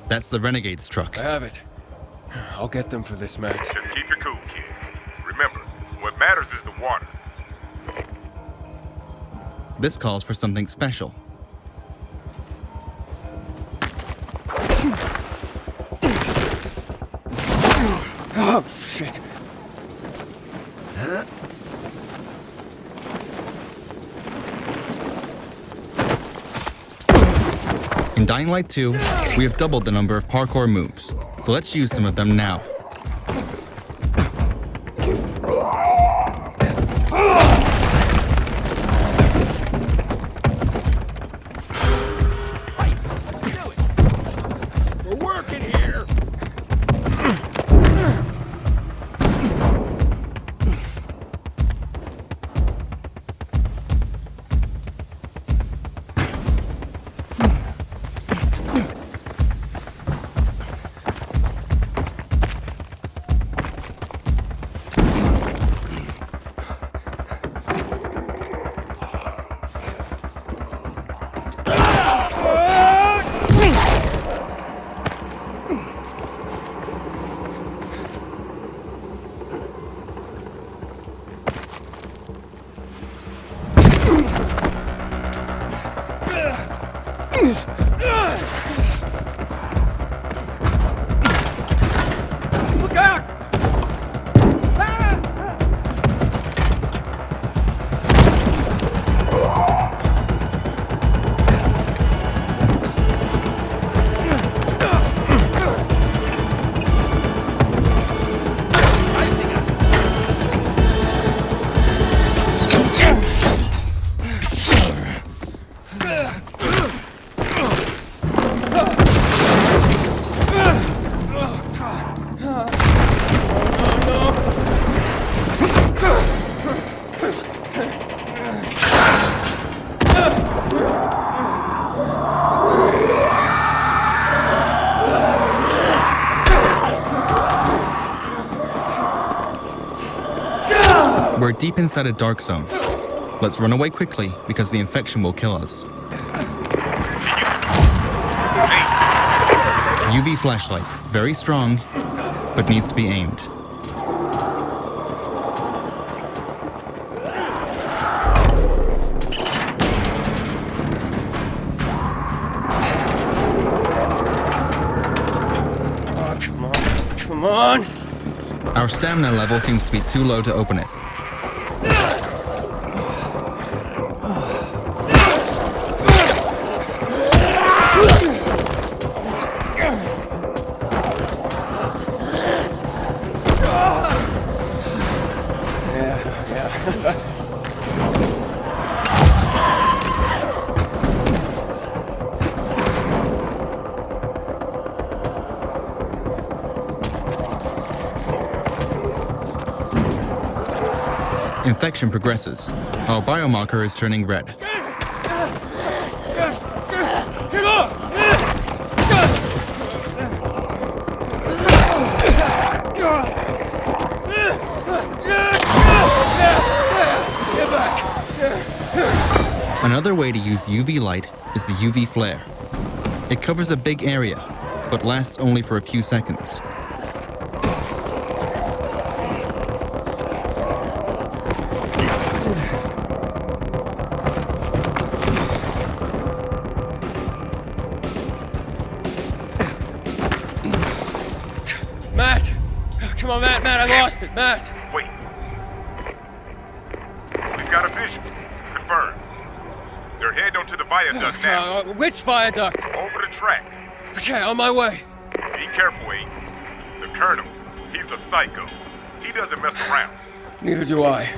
That's the Renegade's truck. I have it. I'll get them for this, Matt. Just keep your cool, kid. Remember, what matters is the water. This calls for something special. Oh, shit. In Dying Light 2, we have doubled the number of parkour moves, so let's use some of them now. We're working here. Look out! We're deep inside a dark zone. Let's run away quickly because the infection will kill us. UV flashlight, very strong, but needs to be aimed. Oh, come on. Come on! Our stamina level seems to be too low to open it. Infection progresses. Our biomarker is turning red. Another way to use UV light is the UV flare. It covers a big area, but lasts only for a few seconds. Matt! Come on, Matt, I lost it, Matt! Wait. We've got a vision. Confirmed. They're heading onto the viaduct now. Which viaduct? Over the track. Okay, on my way. Be careful, Abe. The Colonel, he's a psycho. He doesn't mess around. Neither do I.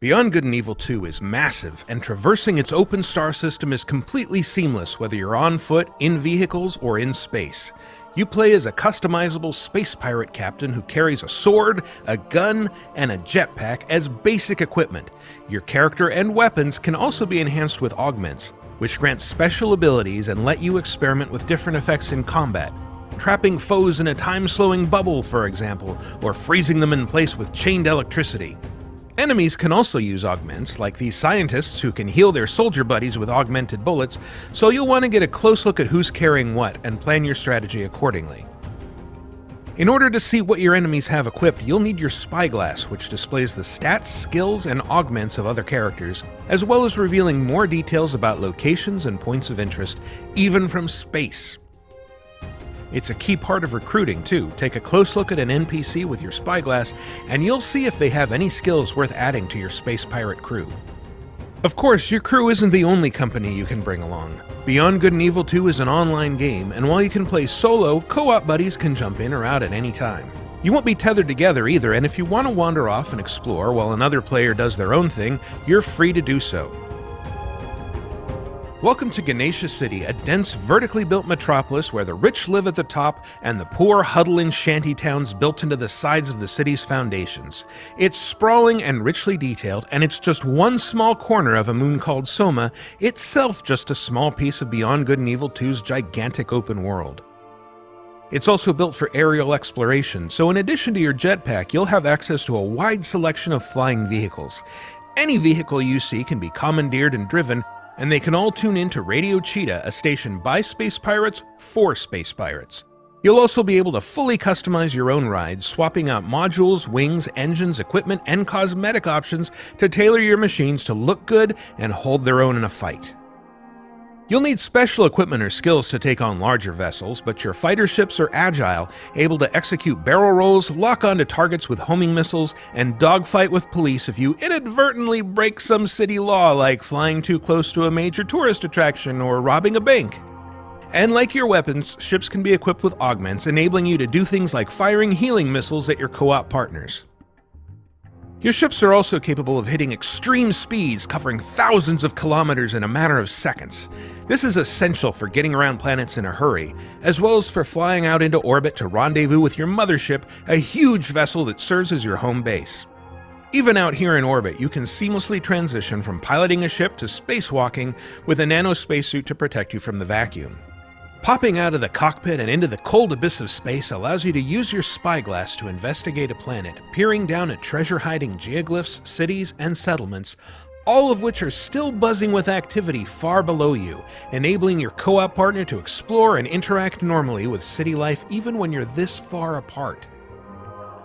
Beyond Good and Evil 2 is massive, and traversing its open star system is completely seamless whether you're on foot, in vehicles, or in space. You play as a customizable space pirate captain who carries a sword, a gun, and a jetpack as basic equipment. Your character and weapons can also be enhanced with augments, which grant special abilities and let you experiment with different effects in combat. Trapping foes in a time-slowing bubble, for example, or freezing them in place with chained electricity. Enemies can also use augments, like these scientists who can heal their soldier buddies with augmented bullets, so you'll want to get a close look at who's carrying what and plan your strategy accordingly. In order to see what your enemies have equipped, you'll need your spyglass, which displays the stats, skills, and augments of other characters, as well as revealing more details about locations and points of interest, even from space. It's a key part of recruiting, too. Take a close look at an NPC with your spyglass, and you'll see if they have any skills worth adding to your space pirate crew. Of course, your crew isn't the only company you can bring along. Beyond Good and Evil 2 is an online game, and while you can play solo, co-op buddies can jump in or out at any time. You won't be tethered together either, and if you want to wander off and explore while another player does their own thing, you're free to do so. Welcome to Ganesha City, a dense, vertically built metropolis where the rich live at the top and the poor huddle in shanty towns built into the sides of the city's foundations. It's sprawling and richly detailed, and it's just one small corner of a moon called Soma, itself just a small piece of Beyond Good and Evil 2's gigantic open world. It's also built for aerial exploration, so in addition to your jetpack, you'll have access to a wide selection of flying vehicles. Any vehicle you see can be commandeered and driven, and they can all tune into Radio Cheetah, a station by space pirates for space pirates. You'll also be able to fully customize your own rides, swapping out modules, wings, engines, equipment, and cosmetic options to tailor your machines to look good and hold their own in a fight. You'll need special equipment or skills to take on larger vessels, but your fighter ships are agile, able to execute barrel rolls, lock onto targets with homing missiles, and dogfight with police if you inadvertently break some city law like flying too close to a major tourist attraction or robbing a bank. And like your weapons, ships can be equipped with augments, enabling you to do things like firing healing missiles at your co-op partners. Your ships are also capable of hitting extreme speeds, covering thousands of kilometers in a matter of seconds. This is essential for getting around planets in a hurry, as well as for flying out into orbit to rendezvous with your mothership, a huge vessel that serves as your home base. Even out here in orbit, you can seamlessly transition from piloting a ship to spacewalking with a nano spacesuit to protect you from the vacuum. Popping out of the cockpit and into the cold abyss of space allows you to use your spyglass to investigate a planet, peering down at treasure-hiding geoglyphs, cities, and settlements, all of which are still buzzing with activity far below you, enabling your co-op partner to explore and interact normally with city life even when you're this far apart.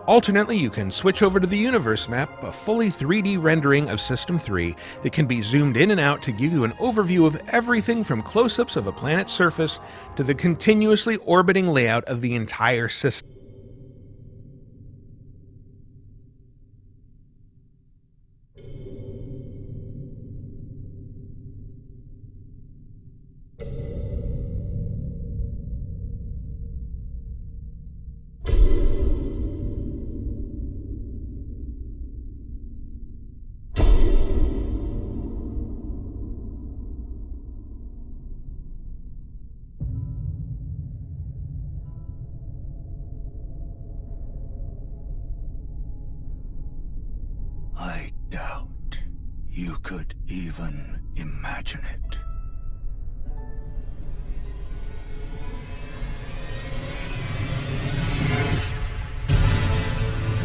Alternately, you can switch over to the Universe map, a fully 3D rendering of System 3 that can be zoomed in and out to give you an overview of everything from close-ups of a planet's surface to the continuously orbiting layout of the entire system. I doubt you could even imagine it.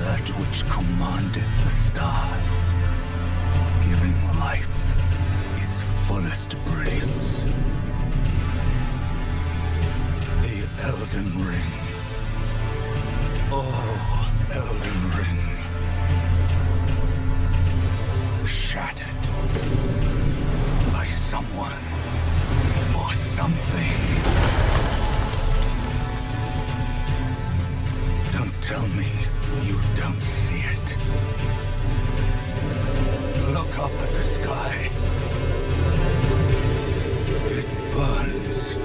That which commanded the stars, giving life its fullest brilliance. The Elden Ring. Oh, Elden Ring. Shattered by someone or something. Don't tell me you don't see it. Look up at the sky. It burns.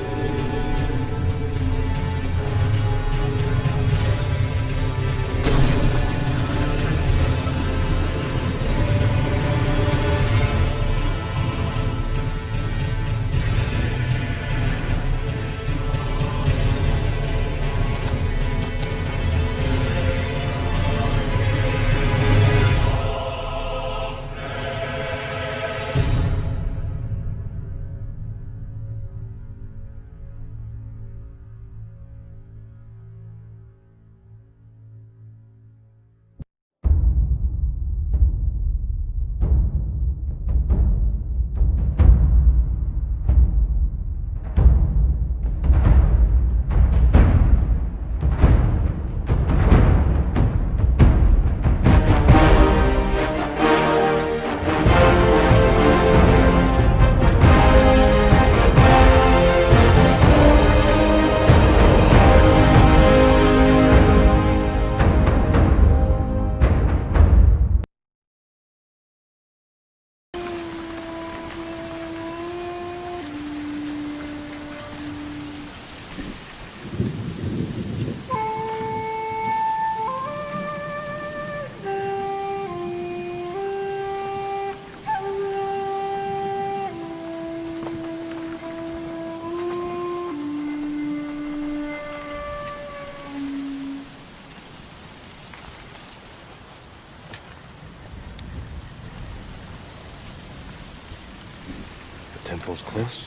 The temple's close.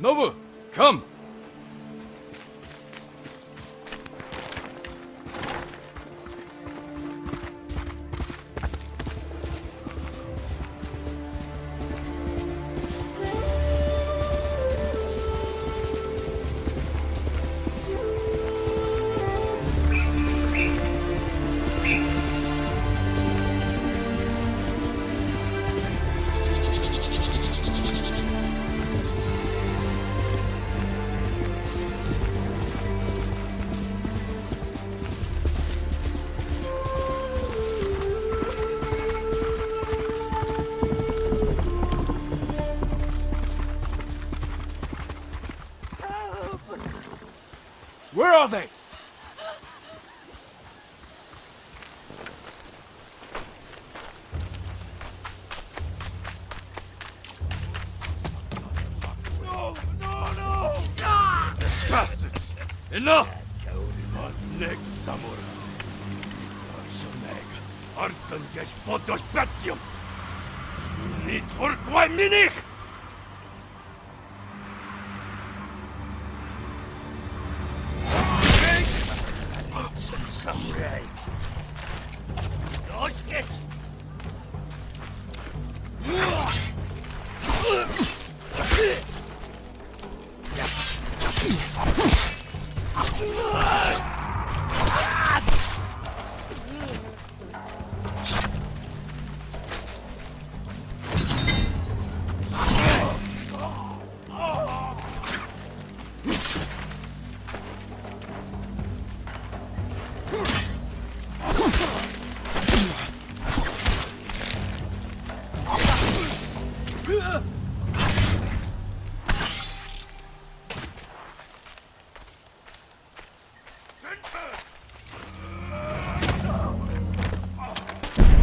Nobu, come! Where are they? No! Ah! Bastards! Enough! Next samurai. Arshoneg, Artsan gesh podosh Batium. Nicht Urquai Minich! Samurai. Los geht's!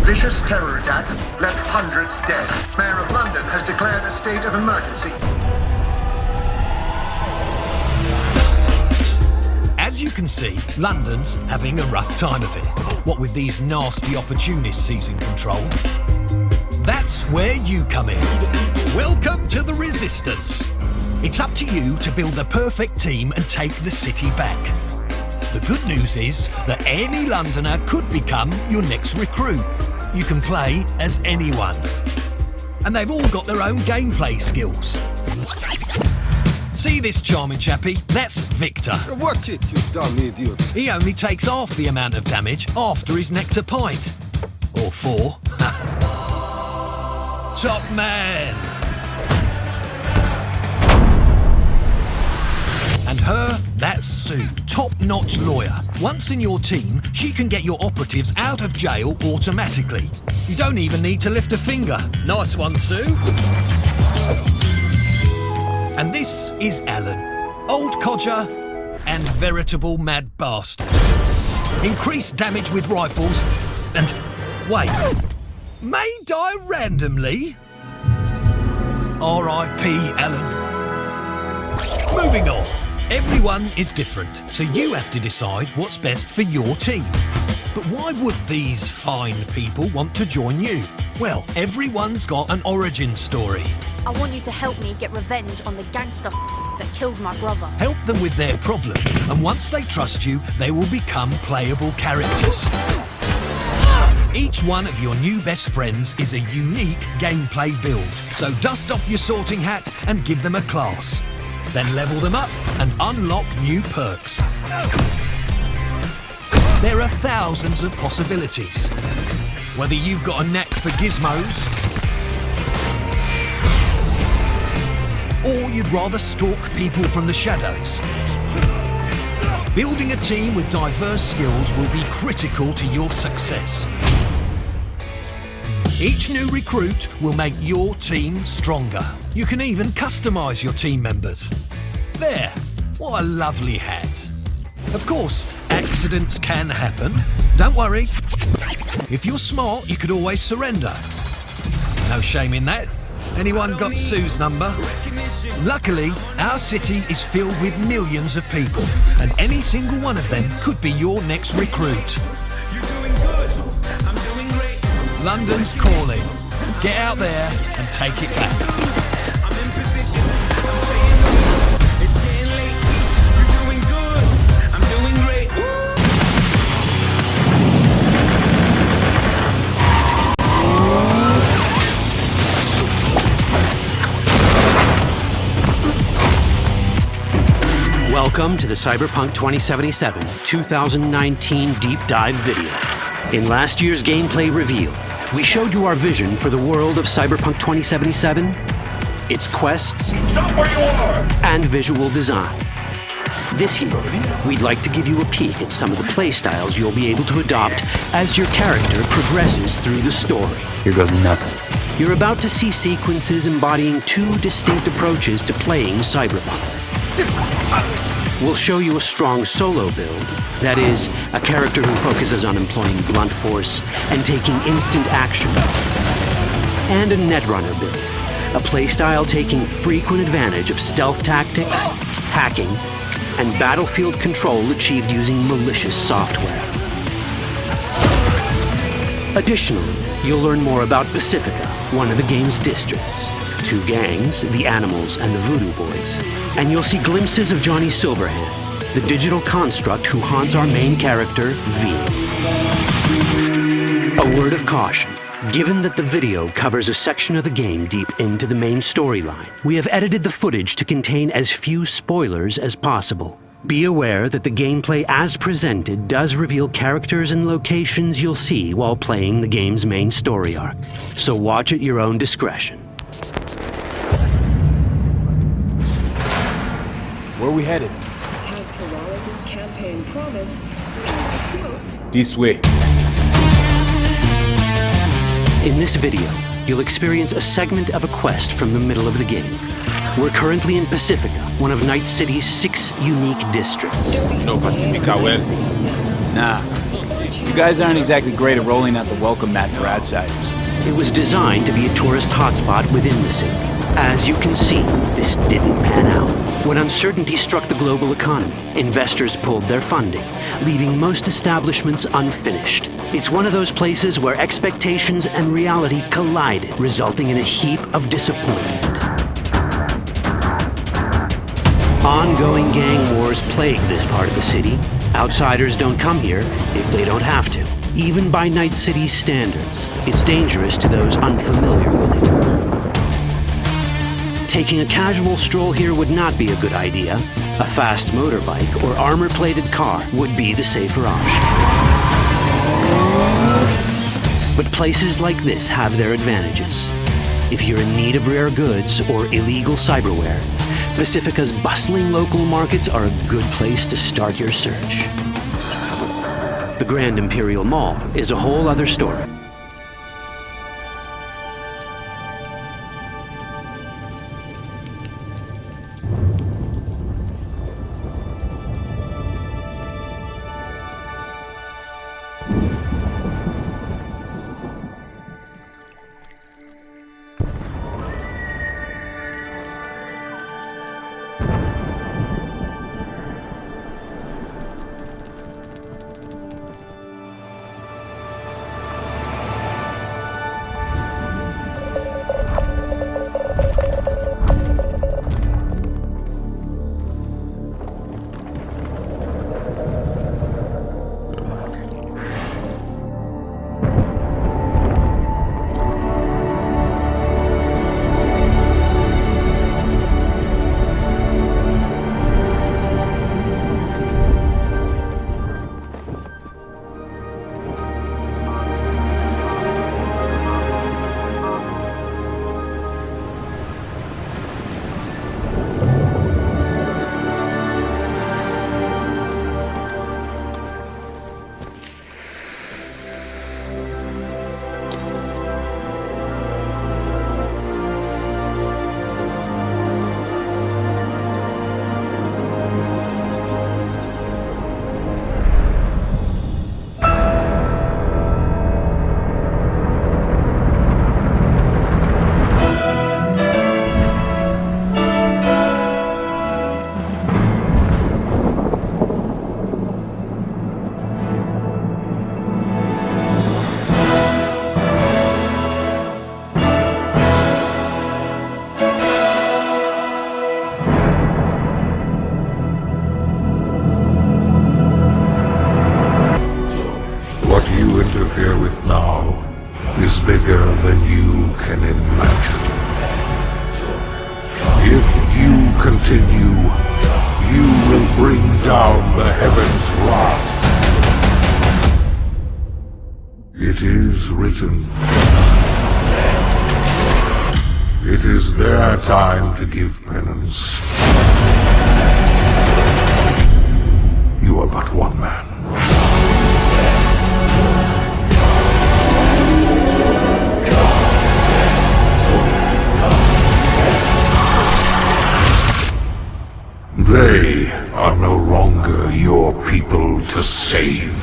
Vicious terror attack left hundreds dead. Mayor of London has declared a state of emergency. As you can see, London's having a rough time of it. What with these nasty opportunists seizing control. That's where you come in. Welcome to the Resistance. It's up to you to build the perfect team and take the city back. The good news is that any Londoner could become your next recruit. You can play as anyone. And they've all got their own gameplay skills. See this charming chappie? That's Victor. Watch it, you dumb idiot. He only takes half the amount of damage after his nectar pint. Or 4. Top man! And her, that's Sue, top-notch lawyer. Once in your team, she can get your operatives out of jail automatically. You don't even need to lift a finger. Nice one, Sue. And this is Alan, old codger and veritable mad bastard. Increased damage with rifles and... wait, may die randomly? R.I.P. Alan. Moving on. Everyone is different, so you have to decide what's best for your team. But why would these fine people want to join you? Well, everyone's got an origin story. I want you to help me get revenge on the gangster that killed my brother. Help them with their problem, and once they trust you, they will become playable characters. Each one of your new best friends is a unique gameplay build, so dust off your sorting hat and give them a class. Then level them up and unlock new perks. There are thousands of possibilities. Whether you've got a knack for gizmos, or you'd rather stalk people from the shadows. Building a team with diverse skills will be critical to your success. Each new recruit will make your team stronger. You can even customise your team members. There, what a lovely hat. Of course, accidents can happen. Don't worry. If you're smart, you could always surrender. No shame in that. Anyone got Sue's number? Luckily, our city is filled with millions of people, and any single one of them could be your next recruit. London's calling. Get out there and take it back. Welcome to the Cyberpunk 2077 2019 Deep Dive video. In last year's gameplay reveal, we showed you our vision for the world of Cyberpunk 2077, its quests, and visual design. This year, we'd like to give you a peek at some of the playstyles you'll be able to adopt as your character progresses through the story. Here goes nothing. You're about to see sequences embodying two distinct approaches to playing Cyberpunk. We'll show you a strong solo build, that is, a character who focuses on employing blunt force and taking instant action, and a netrunner build, a playstyle taking frequent advantage of stealth tactics, hacking, and battlefield control achieved using malicious software. Additionally, you'll learn more about Pacifica, one of the game's districts, two gangs, the Animals and the Voodoo Boys, and you'll see glimpses of Johnny Silverhand, the digital construct who haunts our main character, V. A word of caution. Given that the video covers a section of the game deep into the main storyline, we have edited the footage to contain as few spoilers as possible. Be aware that the gameplay as presented does reveal characters and locations you'll see while playing the game's main story arc, so watch at your own discretion. Where are we headed? As Peralez's campaign promise, this way. In this video, you'll experience a segment of a quest from the middle of the game. We're currently in Pacifica, one of Night City's 6 unique districts. No Pacifica well. Nah. You guys aren't exactly great at rolling out the welcome mat for outsiders. It was designed to be a tourist hotspot within the city. As you can see, this didn't pan out. When uncertainty struck the global economy, investors pulled their funding, leaving most establishments unfinished. It's one of those places where expectations and reality collided, resulting in a heap of disappointment. Ongoing gang wars plague this part of the city. Outsiders don't come here if they don't have to. Even by Night City's standards, it's dangerous to those unfamiliar with it. Taking a casual stroll here would not be a good idea. A fast motorbike or armor-plated car would be the safer option. But places like this have their advantages. If you're in need of rare goods or illegal cyberware, Pacifica's bustling local markets are a good place to start your search. The Grand Imperial Mall is a whole other story. bigger than you can imagine. If you continue, you will bring down the heavens' wrath. It is written. It is their time to give penance. You are but one man. They are no longer your people to save.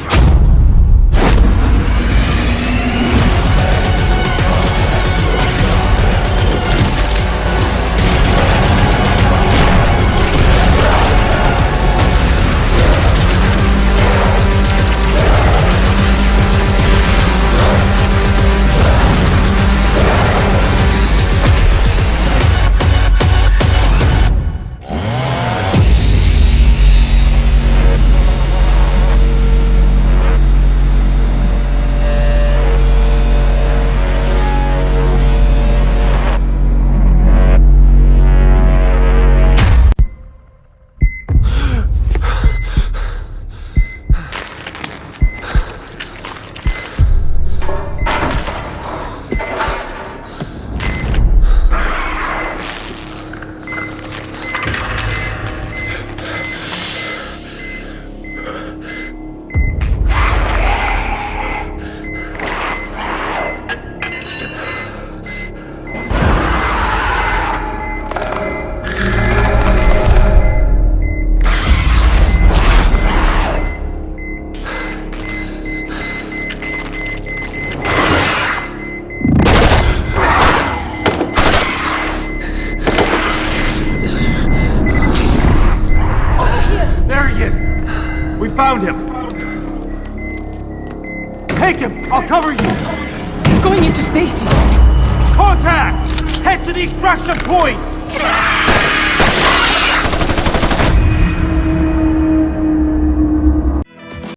Found him! Take him! I'll cover you! He's going into stasis! Contact! Head to the extraction point!